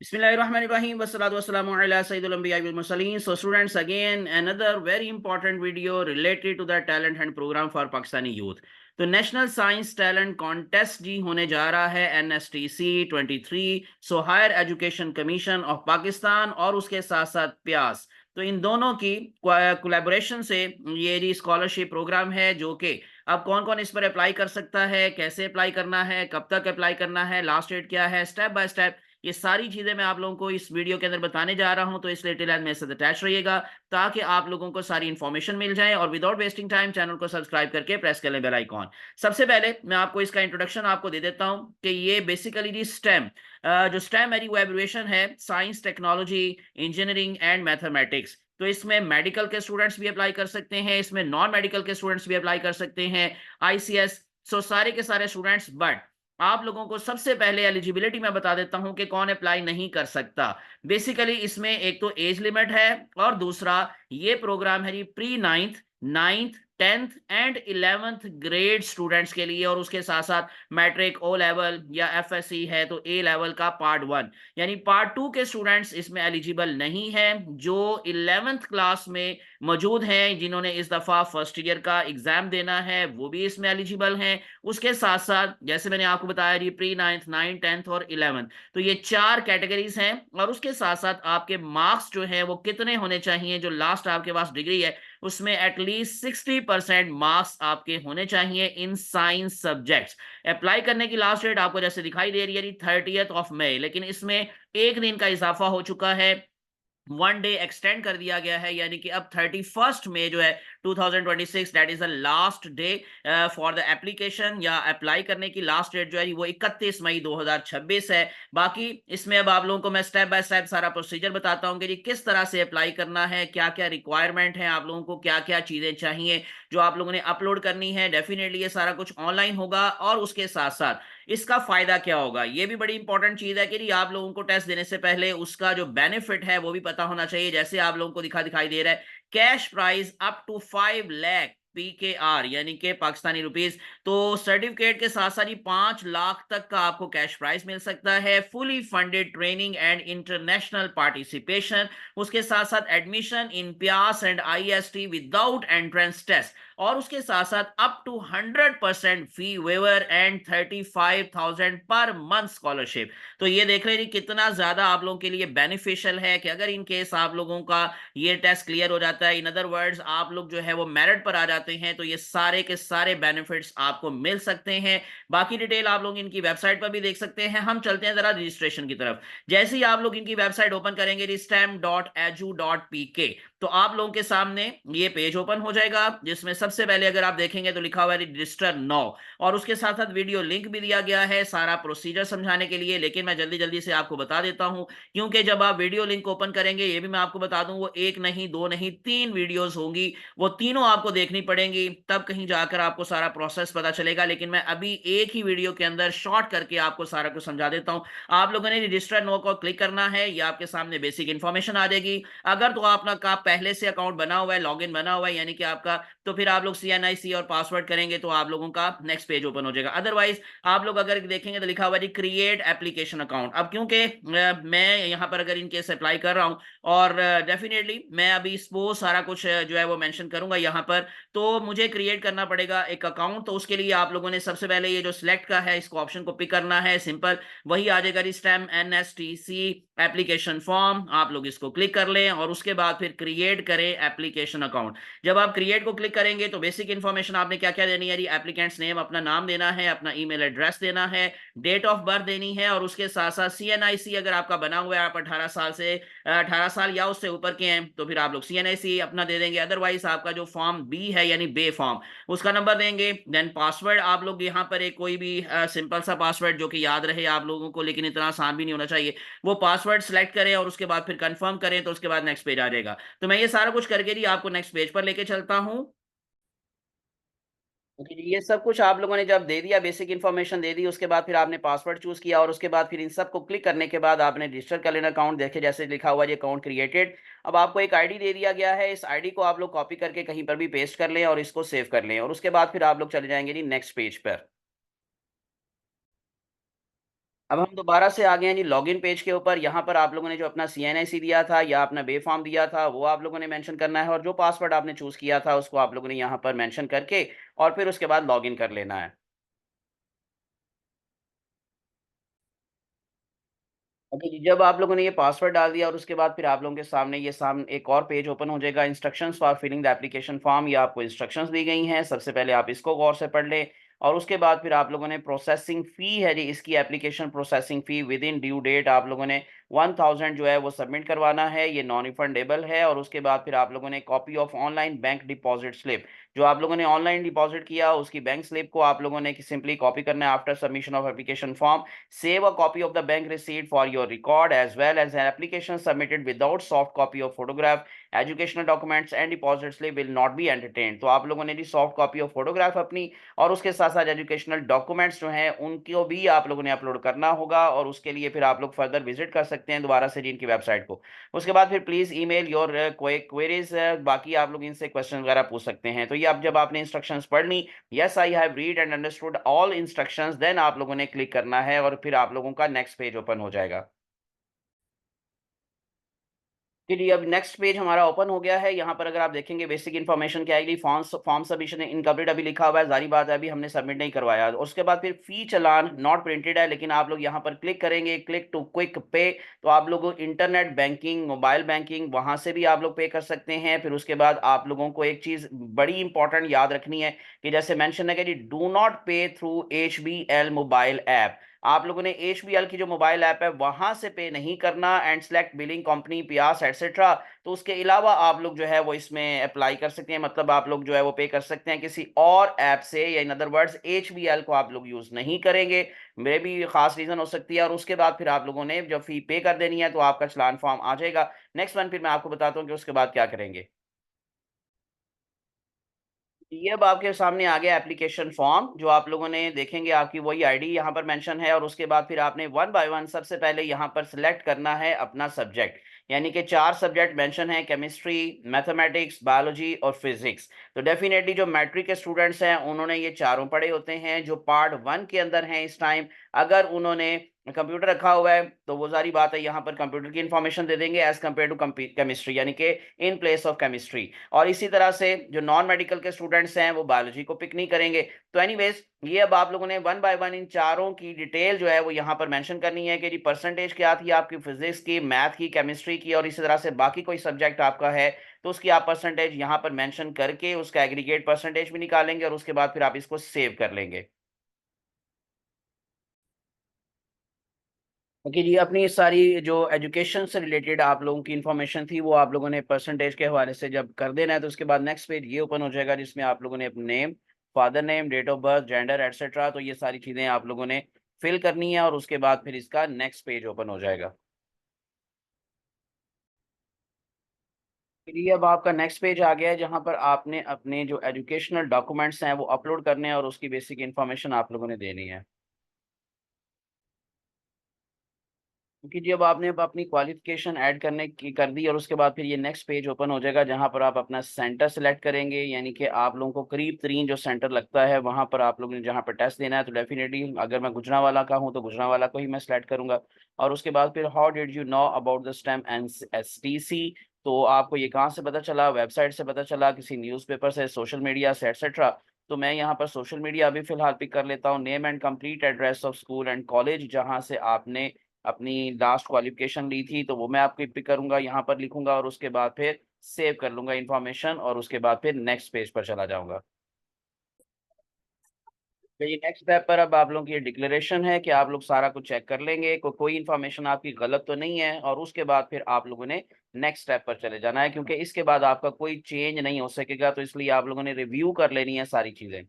Bismillahirrahmanirrahim. Wassalatu wassalamu ala Sayyidul Anbiya wal Mursaleen. So students, again another very important video related to the talent hunt program for Pakistani youth. तो national science talent contest जी होने जा रहा है NSTC 23, so higher education commission of Pakistan और उसके साथ साथ प्यास। तो इन दोनों की कोलैबोरेशन से ये जी स्कॉलरशिप प्रोग्राम है, जो कि अब कौन कौन इस पर अप्लाई कर सकता है, कैसे अप्लाई करना है, कब तक अप्लाई करना है, लास्ट डेट क्या है, स्टेप बाय स्टेप ये सारी चीजें मैं आप लोगों को इस वीडियो के अंदर बताने जा रहा हूं। तो इसलिए टिल एंड मेरे साथ अटैच रहिएगा ताकि आप लोगों को सारी इन्फॉर्मेशन मिल जाए। और विदाउट वेस्टिंग टाइम चैनल को सब्सक्राइब करके प्रेस कर लें बेल आइकॉन। सबसे पहले मैं आपको इसका इंट्रोडक्शन आपको दे देता हूं कि ये बेसिकली जी स्टेम, जो स्टेम है वो एब्रिविएशन है science, technology, engineering and mathematics. तो इसमें मेडिकल के स्टूडेंट्स भी अप्लाई कर सकते हैं, इसमें नॉन मेडिकल के स्टूडेंट्स भी अप्लाई कर सकते हैं, ICS, सो सारे के सारे स्टूडेंट्स। बट आप लोगों को सबसे पहले एलिजिबिलिटी मैं बता देता हूं कि कौन अप्लाई नहीं कर सकता। बेसिकली इसमें एक तो एज लिमिट है और दूसरा ये प्रोग्राम है जी pre ninth 10th and 11th grade students के लिए, और उसके साथ साथ मैट्रिक, ओ लेवल या FSC है तो A लेवल का पार्ट 1 यानी पार्ट 2 के स्टूडेंट्स इसमें एलिजिबल नहीं है। जो 11th क्लास में मौजूद हैं, जिन्होंने इस दफा फर्स्ट ईयर का एग्जाम देना है, वो भी इसमें एलिजिबल हैं। उसके साथ साथ जैसे मैंने आपको बताया जी प्री नाइन्थ, 9th, 10th और 11th, तो ये 4 कैटेगरीज हैं। और उसके साथ साथ आपके मार्क्स जो है वो कितने होने चाहिए, जो लास्ट आपके पास डिग्री है उसमें एटलीस्ट 60% मार्क्स आपके होने चाहिए इन साइंस सब्जेक्ट्स। अप्लाई करने की लास्ट डेट आपको जैसे दिखाई दे रही है 30th मई, लेकिन इसमें एक दिन का इजाफा हो चुका है, 1 डे एक्सटेंड कर दिया गया है, यानी कि अब 31 मई जो है 2026 that is the last day for the application, या अप्लाई करने की लास्ट डेट जो है वो 31 मई 2026 है। बाकी इसमें अब आप लोगों को मैं स्टेप बाय स्टेप सारा प्रोसीजर बताता हूँ कि जी किस तरह से अप्लाई करना है, क्या क्या रिक्वायरमेंट है, आप लोगों को क्या क्या चीजें चाहिए जो आप लोगों ने अपलोड करनी है। डेफिनेटली ये सारा कुछ ऑनलाइन होगा, और उसके साथ साथ इसका फायदा क्या होगा, ये भी बड़ी इंपॉर्टेंट चीज है कि आप लोगों को टेस्ट देने से पहले उसका जो बेनिफिट है वो भी पता होना चाहिए। जैसे आप लोगों को दिखाई दे रहा है cash prize up to 5 lakh PKR यानी कि पाकिस्तानी रुपीस। तो सर्टिफिकेट के साथ साथ ही 5 लाख तक का आपको कैश प्राइज मिल सकता है, fully funded training and international participation, उसके साथ साथ admission in PIEAS and IST without entrance test, और उसके साथ साथ up to 100% fee waiver and 35,000 per month scholarship. तो ये देख रहे हैं कितना ज्यादा आप लोगों के लिए बेनिफिशियल है कि अगर इन केस आप लोगों का ये टेस्ट क्लियर हो जाता है, इन अदर वर्ड्स आप लोग जो है वो मेरिट पर आ जाते हैं, तो ये सारे के सारे बेनिफिट्स आपको मिल सकते हैं। बाकी डिटेल आप लोग इनकी वेबसाइट पर भी देख सकते हैं। हम चलते हैं जरा रजिस्ट्रेशन की तरफ। जैसे ही आप लोग इनकी वेबसाइट ओपन करेंगे stem.edu.pk, तो आप लोगों के सामने ये पेज ओपन हो जाएगा, जिसमें सबसे पहले अगर आप देखेंगे तो लिखा हुआ है रजिस्टर नाउ, और उसके साथ साथ वीडियो लिंक भी दिया गया है सारा प्रोसीजर समझाने के लिए। लेकिन मैं जल्दी जल्दी से आपको बता देता हूं, क्योंकि जब आप वीडियो लिंक ओपन करेंगे, ये भी मैं आपको बता दूं, वो एक नहीं, दो नहीं, 3 वीडियोस होंगी, वो तीनों आपको देखनी पड़ेंगी, तब कहीं जाकर आपको सारा प्रोसेस पता चलेगा। लेकिन मैं अभी एक ही वीडियो के अंदर शॉर्ट करके आपको सारा कुछ समझा देता हूं। आप लोगों ने रजिस्टर नो को क्लिक करना है, ये आपके सामने बेसिक इंफॉर्मेशन आ जाएगी। अगर तो आपका पहले से अकाउंट बना हुआ है, लॉगिन बना हुआ है यानी कि आपका, तो फिर आप लोग CNIC और पासवर्ड करेंगे तो आप लोगों का नेक्स्ट पेज ओपन हो जाएगा। अदरवाइज आप लोग अगर देखेंगे तो लिखा हुआ है क्रिएट एप्लीकेशन अकाउंट। अब क्योंकि मैं यहां पर अगर इनकेस अप्लाई कर रहा हूं, और डेफिनेटली मैं अभी सपोज सारा कुछ जो है वो मेंशन करूंगा यहां पर, तो मुझे क्रिएट करना पड़ेगा एक अकाउंट। तो उसके लिए आप लोगों ने सबसे पहले ये जो सिलेक्ट का है इसको ऑप्शन को पिक करना है, सिंपल वही आ जाएगा स्टेम NSTC एप्लीकेशन फॉर्म, आप लोग इसको क्लिक कर लें और उसके बाद फिर क्रिएट करें एप्लीकेशन अकाउंट। जब आप क्रिएट को क्लिक करेंगे तो बेसिक इंफॉर्मेशन आपने क्या क्या देनी है, एप्लीकेंट्स नेम अपना नाम देना है, अपना ईमेल एड्रेस देना है, डेट ऑफ बर्थ देनी है, और उसके साथ साथ CNIC अगर आपका बना हुआ है, आप 18 साल या उससे ऊपर के हैं तो फिर आप लोग CNIC अपना दे देंगे। अदरवाइज आपका जो फॉर्म बी है यानी बे फॉर्म, उसका नंबर देंगे। देन पासवर्ड आप लोग यहाँ पर एक कोई भी सिंपल सा पासवर्ड जो कि याद रहे आप लोगों को, लेकिन इतना आसान भी नहीं होना चाहिए, वो पासवर्ड सेलेक्ट करें और उसके बाद फिर कंफर्म करें, तो उसके बाद नेक्स्ट पेज आ जाएगा। तो मैं ये सारा कुछ करके ही आपको नेक्स्ट पेज पर लेके चलता हूं। ओके जी, ये सब कुछ आप लोगों ने जब दे दिया, बेसिक इन्फॉर्मेशन दे दी, उसके बाद फिर आपने पासवर्ड चूज किया, और उसके बाद फिर इन सब को क्लिक करने के बाद आपने रजिस्टर कर लेना अकाउंट। देखे जैसे लिखा हुआ है अकाउंट क्रिएटेड। अब आपको एक आईडी दे दिया गया है, इस आईडी को आप लोग कॉपी करके कहीं पर भी पेस्ट कर लें और इसको सेव कर लें, और उसके बाद फिर आप लोग चले जाएंगे जी नेक्स्ट पेज पर। अब हम दोबारा से आ गए हैं जी लॉगिन पेज के ऊपर। यहाँ पर आप लोगों ने जो अपना CNIC दिया था या अपना बे फॉर्म दिया था वो आप लोगों ने मेंशन करना है, और जो पासवर्ड आपने चूज किया था उसको आप लोगों ने यहाँ पर मेंशन करके और फिर उसके बाद लॉगिन कर लेना है। ओके जी, जब आप लोगों ने ये पासवर्ड डाल दिया और उसके बाद फिर आप लोगों के सामने एक और पेज ओपन हो जाएगा, instructions for filling the application form. ये आपको इंस्ट्रक्शंस दी गई हैं, सबसे पहले आप इसको गौर से पढ़ लें। और उसके बाद फिर आप लोगों ने प्रोसेसिंग फ़ी है जी, इसकी application processing fee within due date आप लोगों ने 1000 जो है वो सबमिट करवाना है, ये नॉन रिफंडेबल है। और उसके बाद फिर आप लोगों ने copy of online bank deposit slip, जो आप लोगों ने ऑनलाइन डिपॉजिट किया उसकी बैंक स्लिप को आप लोगों ने सिंपली कॉपी करना है after submission of application form. Save a copy of the bank receipt for your record as well as an application submitted without soft copy of photograph, educational documents and deposit slip will not be entertained। तो आप लोगों ने जी soft copy of photograph अपनी और उसके साथ साथ educational documents जो हैं उनको भी आप लोगों ने अपलोड करना होगा, और उसके लिए फिर आप लोग फर्दर विजिट कर सकते हैं दोबारा से जी इनकी वेबसाइट को। उसके बाद फिर प्लीज ईमेल योर क्वेरीज, बाकी आप लोग इनसे क्वेश्चन वगैरह पूछ सकते हैं। तो ये अब जब आपने इंस्ट्रक्शंस पढ़ ली, yes I have read and understood all instructions, then आप लोगों ने क्लिक करना है और फिर आप लोगों का नेक्स्ट पेज ओपन हो जाएगा। चलिए अब नेक्स्ट पेज हमारा ओपन हो गया है। यहाँ पर अगर आप देखेंगे बेसिक इन्फॉर्मेशन क्या आएगी, फॉर्म सबमिशन इनकम्प्लीट अभी लिखा हुआ है, जारी बात है अभी हमने सबमिट नहीं करवाया। और उसके बाद फिर फी चालान नॉट प्रिंटेड है, लेकिन आप लोग यहाँ पर क्लिक करेंगे क्लिक टू क्विक पे, तो आप लोगों इंटरनेट बैंकिंग, मोबाइल बैंकिंग वहां से भी आप लोग पे कर सकते हैं। फिर उसके बाद आप लोगों को एक चीज बड़ी इंपॉर्टेंट याद रखनी है कि जैसे मेंशन है कि डू नॉट पे थ्रू HBL मोबाइल ऐप। आप लोगों ने HBL की जो मोबाइल ऐप है वहां से पे नहीं करना, एंड सेलेक्ट बिलिंग कंपनी पियास एटसेट्रा। तो उसके अलावा आप लोग जो है वो इसमें अप्लाई कर सकते हैं, मतलब आप लोग जो है वो पे कर सकते हैं किसी और ऐप से, या इन अदर वर्ड्स HBL को आप लोग यूज नहीं करेंगे। मेरे भी खास रीजन हो सकती है। और उसके बाद फिर आप लोगों ने जब फी पे कर देनी है तो आपका चलान फॉर्म आ जाएगा। नेक्स्ट वन फिर मैं आपको बताता हूँ कि उसके बाद क्या करेंगे। ये अब आपके सामने आ गया एप्लीकेशन फॉर्म, जो आप लोगों ने देखेंगे आपकी वही आईडी यहाँ पर मेंशन है। और उसके बाद फिर आपने वन बाय वन सबसे पहले यहाँ पर सिलेक्ट करना है अपना सब्जेक्ट, यानी कि 4 सब्जेक्ट मेंशन है, केमिस्ट्री, मैथमेटिक्स, बायोलॉजी और फिजिक्स। तो डेफिनेटली जो मैट्रिक के स्टूडेंट्स हैं उन्होंने ये चारों पढ़े होते हैं जो पार्ट 1 के अंदर हैं इस टाइम। अगर उन्होंने कंप्यूटर रखा हुआ है तो वो सारी बात है, यहाँ पर कंप्यूटर की इंफॉर्मेशन दे देंगे एज कम्पेयर टू केमिस्ट्री, यानी कि इन प्लेस ऑफ केमिस्ट्री। और इसी तरह से जो नॉन मेडिकल के स्टूडेंट्स हैं वो बायोलॉजी को पिक नहीं करेंगे। तो एनीवेज ये अब आप लोगों ने वन बाय वन इन चारों की डिटेल जो है वो यहाँ पर मेंशन करनी है कि जी परसेंटेज क्या थी आपकी फिजिक्स की, मैथ की, केमिस्ट्री की, और इसी तरह से बाकी कोई सब्जेक्ट आपका है तो उसकी आप परसेंटेज यहाँ पर मेंशन करके उसका एग्रीगेट परसेंटेज भी निकालेंगे, और उसके बाद फिर आप इसको सेव कर लेंगे। क्योंकि जी अपनी सारी जो एजुकेशन से रिलेटेड आप लोगों की इंफॉर्मेशन थी वो आप लोगों ने परसेंटेज के हवाले से जब कर देना है, तो उसके बाद नेक्स्ट पेज ये ओपन हो जाएगा जिसमें आप लोगों ने अपने name, father name, date of birth, gender etcetera, तो ये सारी चीज़ें आप लोगों ने फिल करनी है। और उसके बाद फिर इसका नेक्स्ट पेज ओपन हो जाएगा। फिर ये अब आपका नेक्स्ट पेज आ गया है जहाँ पर आपने अपने जो एजुकेशनल डॉक्यूमेंट्स हैं वो अपलोड करने हैं और उसकी बेसिक इन्फॉर्मेशन आप लोगों ने देनी है। क्योंकि जब आपने अब अपनी क्वालिफिकेशन ऐड करने की कर दी और उसके बाद फिर ये नेक्स्ट पेज ओपन हो जाएगा जहां पर आप अपना सेंटर सेलेक्ट करेंगे, यानी कि आप लोगों को करीब तरीन जो सेंटर लगता है वहां पर आप लोगों ने जहां पर टेस्ट देना है। तो डेफिनेटली अगर मैं गुजरांवाला का हूं तो गुजरांवाला को ही मैं सेलेक्ट करूंगा। और उसके बाद फिर how did you know about the stem and STC, तो आपको ये कहाँ से पता चला, वेबसाइट से पता चला, किसी न्यूज़पेपर से, सोशल मीडिया से एटसेट्रा। तो मैं यहाँ पर सोशल मीडिया अभी फिलहाल पिक कर लेता हूँ। Name and complete address of school and college जहाँ से आपने अपनी लास्ट क्वालिफिकेशन ली थी, तो वो मैं आपकी पिक करूंगा, यहाँ पर लिखूंगा और उसके बाद फिर सेव कर लूंगा इन्फॉर्मेशन, और उसके बाद फिर नेक्स्ट पेज पर चला जाऊंगा। तो ये नेक्स्ट स्टेप पर अब आप लोगों की ये डिक्लेरेशन है कि आप लोग सारा कुछ चेक कर लेंगे, कोई इन्फॉर्मेशन आपकी गलत तो नहीं है, और उसके बाद फिर आप लोगों ने नेक्स्ट स्टेप पर चले जाना है, क्योंकि इसके बाद आपका कोई चेंज नहीं हो सकेगा। तो इसलिए आप लोगों ने रिव्यू कर लेनी है सारी चीजें।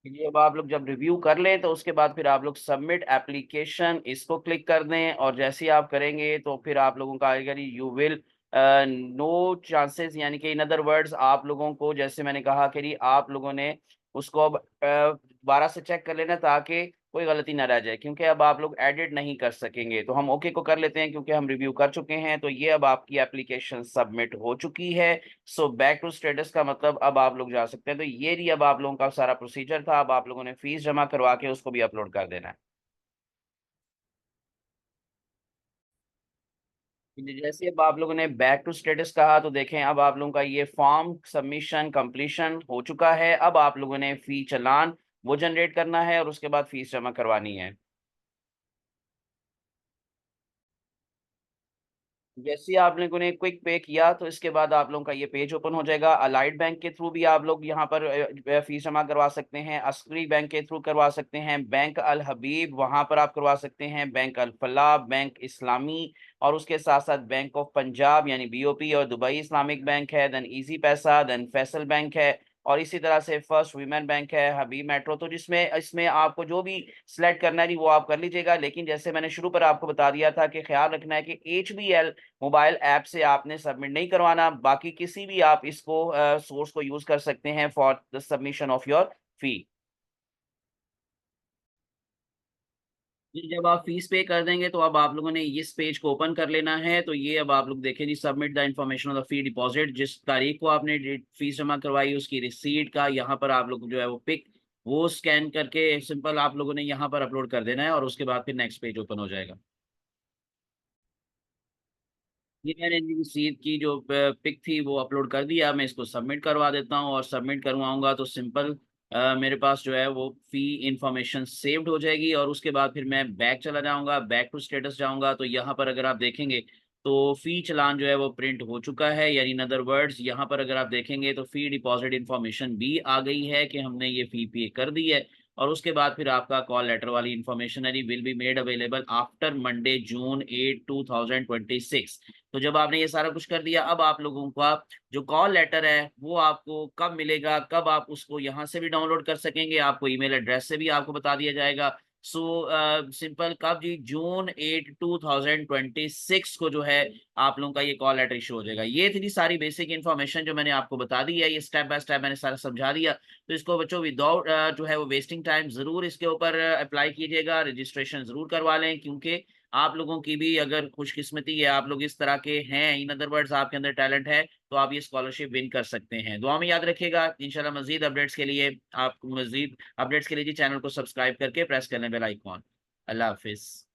ये अब आप लोग जब रिव्यू कर लें तो उसके बाद फिर आप लोग सबमिट एप्लीकेशन इसको क्लिक कर दें, और जैसे ही आप करेंगे तो फिर आप लोगों का आएगा यू विल नो चांसेस, यानी कि इन अदर वर्ड्स आप लोगों को जैसे मैंने कहा कि आप लोगों ने उसको अब दोबारा से चेक कर लेना ताकि कोई गलती ना रह जाए, क्योंकि अब आप लोग एडिट नहीं कर सकेंगे। तो हम ओके को कर लेते हैं क्योंकि हम रिव्यू कर चुके हैं। तो ये अब आपकी एप्लीकेशन सबमिट हो चुकी है। सो बैक टू स्टेटस का मतलब अब आप लोग जा सकते हैं। तो ये रही अब आप लोगों का सारा प्रोसीजर था। अब आप लोगों ने फीस जमा करवा के उसको भी अपलोड कर देना है। जैसे अब आप लोगों ने बैक टू स्टेटस कहा तो देखें अब आप लोगों का ये फॉर्म सबमिशन कंप्लीशन हो चुका है। अब आप लोगों ने फी चालान वो जनरेट करना है और उसके बाद फीस जमा करवानी है। जैसे ही आप लोगों ने क्विक पे किया तो इसके बाद आप लोगों का ये पेज ओपन हो जाएगा। अलाइड बैंक के थ्रू भी आप लोग यहाँ पर फीस जमा करवा सकते हैं। अस्करी बैंक के थ्रू करवा सकते हैं। बैंक अल हबीब वहां पर आप करवा सकते हैं। बैंक अल फलाह, बैंक इस्लामी, और उसके साथ साथ बैंक ऑफ पंजाब यानी बीओपी, और दुबई इस्लामिक बैंक है, देन इजी पैसा, देन फैसल बैंक है, और इसी तरह से फर्स्ट वीमेन बैंक है, हबीब मेट्रो। तो जिसमें इसमें आपको जो भी सिलेक्ट करना है वो आप कर लीजिएगा। लेकिन जैसे मैंने शुरू पर आपको बता दिया था कि ख्याल रखना है कि HBL मोबाइल ऐप से आपने सबमिट नहीं करवाना। बाकी किसी भी आप इसको सोर्स को यूज कर सकते हैं for the submission of your फी। जब आप फीस पे कर देंगे तो अब आप लोगों ने इस पेज को ओपन कर लेना है। तो ये अब आप लोग देखें जी, submit the information of the fee deposit. जिस तारीख को आपने फीस जमा करवाई उसकी रिसीट का यहाँ पर आप लोग जो है वो पिक वो स्कैन करके सिंपल आप लोगों ने यहाँ पर अपलोड कर देना है, और उसके बाद फिर नेक्स्ट पेज ओपन हो जाएगा। ये मैंने रिसीट की जो पिक थी वो अपलोड कर दिया। मैं इसको सबमिट करवा देता हूँ, और सबमिट करवाऊंगा तो सिंपल मेरे पास जो है वो फी इंफॉर्मेशन सेव्ड हो जाएगी। और उसके बाद फिर मैं बैक चला जाऊंगा, बैक टू स्टेटस जाऊंगा। तो यहाँ पर अगर आप देखेंगे तो फी चालान जो है वो प्रिंट हो चुका है। यानी इन अदर वर्ड्स यहाँ पर अगर आप देखेंगे तो फी डिपॉजिट इंफॉर्मेशन भी आ गई है कि हमने ये फी पे कर दी है। और उसके बाद फिर आपका कॉल लेटर वाली information will be made available after Monday June 8 2026। तो जब आपने ये सारा कुछ कर दिया अब आप लोगों का जो कॉल लेटर है वो आपको कब मिलेगा, कब आप उसको यहाँ से भी डाउनलोड कर सकेंगे, आपको ईमेल एड्रेस से भी आपको बता दिया जाएगा। सो सिंपल कब जी, जून 8 2026 को जो है आप लोगों का ये कॉल लेटर इशू हो जाएगा। ये थी सारी बेसिक इन्फॉर्मेशन जो मैंने आपको बता दी है। ये स्टेप बाय स्टेप मैंने सारा समझा दिया। तो इसको बच्चों विदाउट जो है वो वेस्टिंग टाइम जरूर इसके ऊपर अप्लाई कीजिएगा, रजिस्ट्रेशन जरूर करवा लें। क्योंकि आप लोगों की भी अगर खुशकिस्मती है, आप लोग इस तरह के हैं, इन अदर वर्ड्स आपके अंदर टैलेंट है, तो आप ये स्कॉलरशिप विन कर सकते हैं। दुआ में याद रखिएगा। इंशाल्लाह मजीद अपडेट्स के लिए आप मजीद अपडेट्स के लिए जी चैनल को सब्सक्राइब करके प्रेस कर लें बेल आइकॉन। अल्लाह हाफिज।